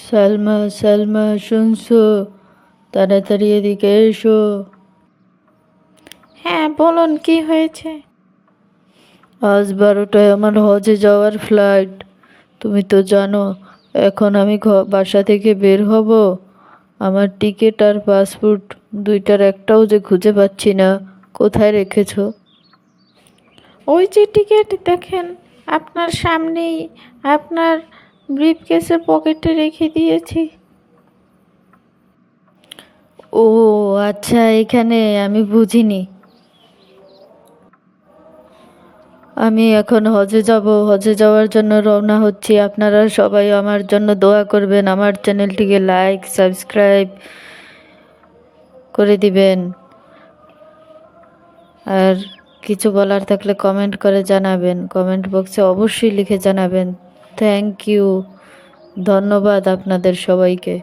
সালমা, সালমা, শুনছো? তাড়াতাড়ি এদিকে এসো। হ্যাঁ বলুন, কি হয়েছে? আজ 12টায় আমার হজে যাওয়ার ফ্লাইট। তুমি তো জানো এখন আমি বাসা থেকে বের হব। আমার টিকিট আর পাসপোর্ট দুইটার একটাও যে খুঁজে পাচ্ছি না। কোথায় রেখেছো? ওই যে টিকিট দেখেন, আপনার সামনেই, আপনার ব্রিফকেসের পকেটে রেখে দিয়েছি। ও আচ্ছা, এখানে আমি বুঝিনি। আমি এখন হজে যাব, হজে যাওয়ার জন্য রওনা হচ্ছি। আপনারা সবাই আমার জন্য দোয়া করবেন, আমার চ্যানেলটিকে লাইক সাবস্ক্রাইব করে দিবেন। আর কিছু বলার থাকলে কমেন্ট করে জানাবেন, কমেন্ট বক্সে অবশ্যই লিখে জানাবেন। থ্যাংক ইউ, ধন্যবাদ আপনাদের সবাইকে।